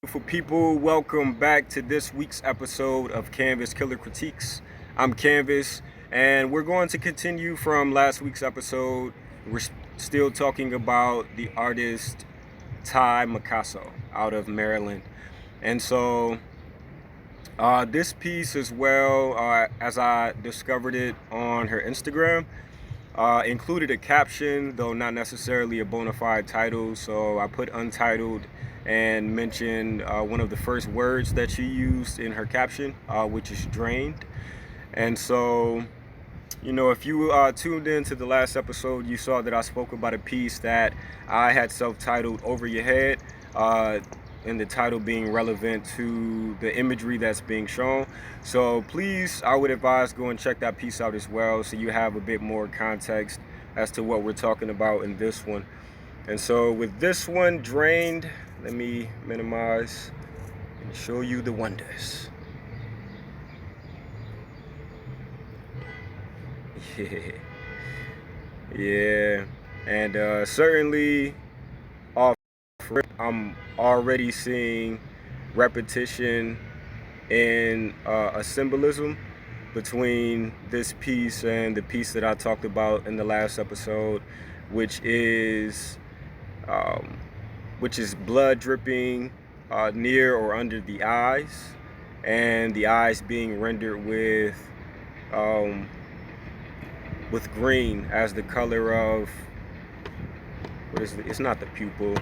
Beautiful people, welcome back to this week's episode of CanvasKiller Critiques. I'm Canvas, and we're going to continue from last week's episode. We're still talking about the artist Ty Macasso out of Maryland. And so this piece as well, as I discovered it on her Instagram, included a caption, though not necessarily a bona fide title. So I put untitled and mentioned one of the first words that she used in her caption, which is drained. And so, if you tuned in to the last episode, you saw that I spoke about a piece that I had self-titled Over Your Head, and the title being relevant to the imagery that's being shown. So please, I would advise go and check that piece out as well, so you have a bit more context as to what we're talking about in this one. And so with this one, Drained, let me minimize and show you the wonders. Yeah, and certainly off rip, I'm already seeing repetition in a symbolism between this piece and the piece that I talked about in the last episode, which is blood dripping near or under the eyes, and the eyes being rendered with green as the color of what is it? It's not the pupil.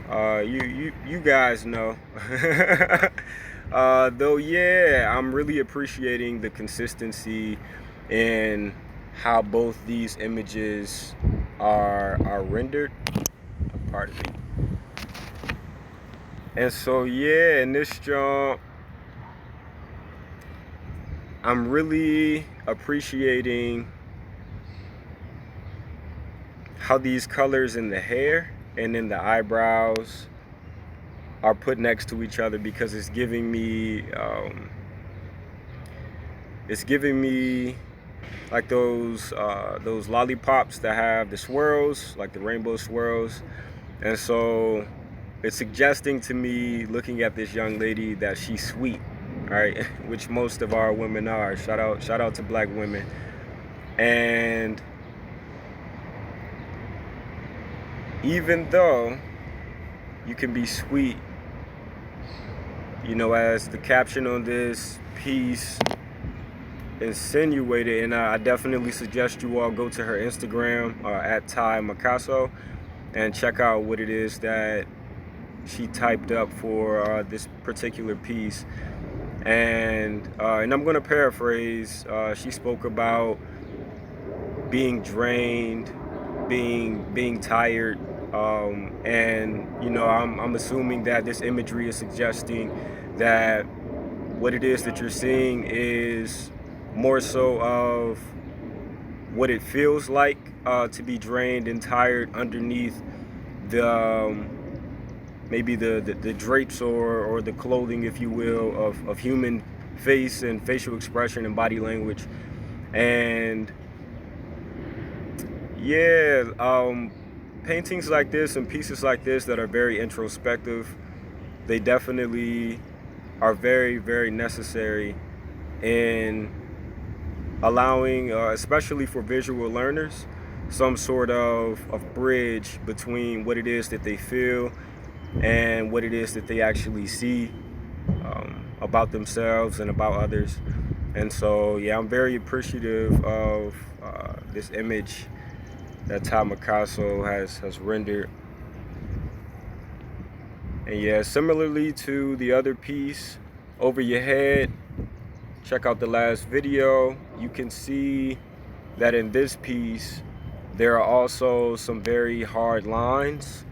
You guys know. Though, yeah, I'm really appreciating the consistency in how both these images are rendered. Pardon me. And so, yeah, in this jump, I'm really appreciating how these colors in the hair and in the eyebrows are put next to each other, because it's giving me like those lollipops that have the swirls, like the rainbow swirls. And so it's suggesting to me, looking at this young lady, that she's sweet, right? Which most of our women are. Shout out to black women. And even though you can be sweet, as the caption on this piece insinuated, and I definitely suggest you all go to her Instagram at Ty Macasso and check out what it is that she typed up for this particular piece. And I'm going to paraphrase. She spoke about being drained, being tired, and I'm assuming that this imagery is suggesting that what it is that you're seeing is more so of what it feels like to be drained and tired underneath the maybe the drapes or the clothing, if you will, of human face and facial expression and body language. And yeah, paintings like this and pieces like this that are very introspective, they definitely are very, very necessary in allowing, especially for visual learners, some sort of bridge between what it is that they feel and what it is that they actually see about themselves and about others. And so, yeah, I'm very appreciative of this image that Ty Macasso has rendered. And yeah, similarly to the other piece, Over Your Head, check out the last video. You can see that in this piece, there are also some very hard lines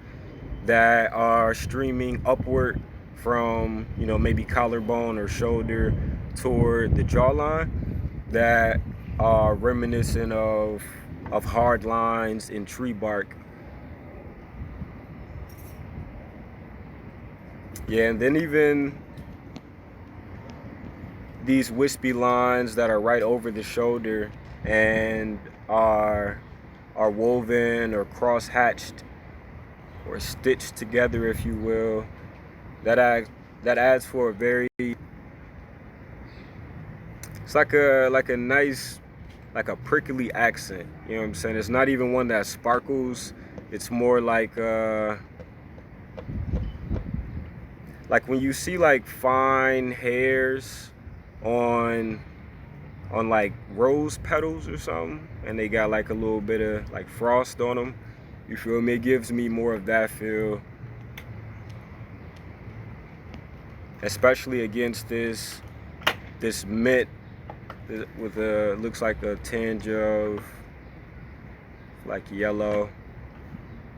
that are streaming upward from, maybe collarbone or shoulder toward the jawline, that are reminiscent of hard lines in tree bark. Yeah, and then even these wispy lines that are right over the shoulder and are woven or cross-hatched or stitched together, if you will, that that adds for a very, it's like a nice, like a prickly accent. You know what I'm saying? It's not even one that sparkles. It's more like when you see like fine hairs on like rose petals or something, and they got like a little bit of like frost on them. You feel me? It gives me more of that feel, especially against this mint with a, looks like a tinge of like yellow.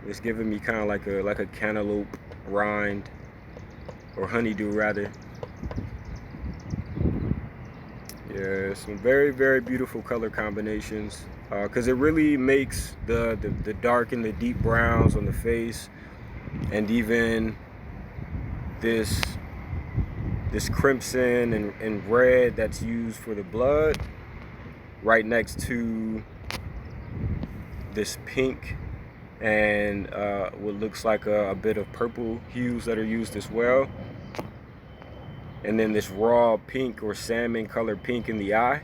It's giving me kind of like a cantaloupe rind, or honeydew rather. Yeah, some very, very beautiful color combinations, because it really makes the dark and the deep browns on the face, and even this crimson and red that's used for the blood, right next to this pink and what looks like a bit of purple hues that are used as well. And then this raw pink or salmon color pink in the eye.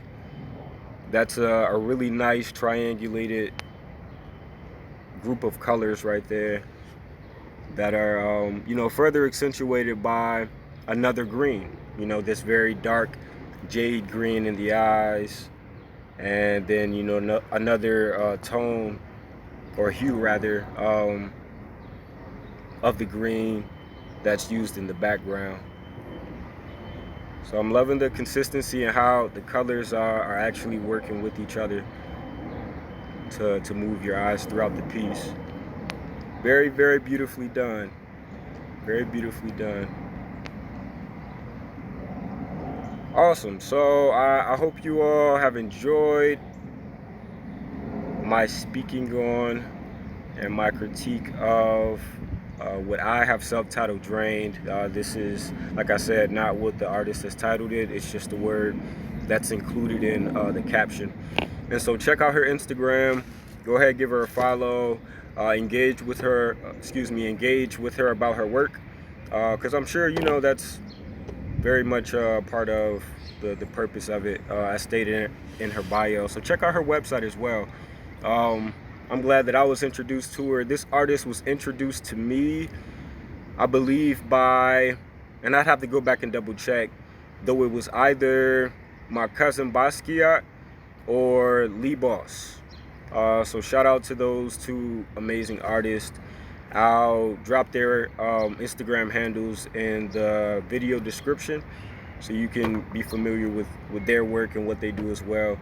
That's a really nice triangulated group of colors right there that are, you know, further accentuated by another green. You know, this very dark jade green in the eyes, and then, you know, another tone or hue rather of the green that's used in the background. So I'm loving the consistency and how the colors are actually working with each other to move your eyes throughout the piece. Very, very beautifully done. Very beautifully done. Awesome. So I hope you all have enjoyed my speaking on and my critique of what I have self-titled Drained. This is, like I said, not what the artist has titled it. It's just the word that's included in the caption. And so check out her Instagram. Go ahead, give her a follow. Engage with her. Engage with her about her work, because I'm sure, you know, that's very much part of the purpose of it, as stated in her bio. So check out her website as well. I'm glad that I was introduced to her. This artist was introduced to me, I believe, by, and I'd have to go back and double check, though it was either my cousin Basquiat or Lee Boss. So shout out to those two amazing artists. I'll drop their Instagram handles in the video description so you can be familiar with their work and what they do as well.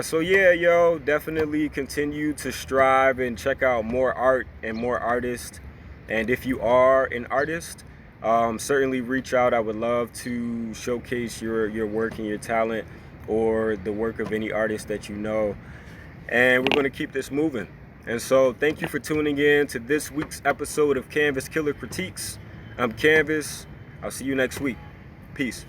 So yeah, yo, definitely continue to strive and check out more art and more artists. And if you are an artist, certainly reach out. I would love to showcase your work and your talent, or the work of any artist that you know. And we're going to keep this moving. And so thank you for tuning in to this week's episode of CanvasKiller Critiques. I'm Canvas. I'll see you next week. Peace.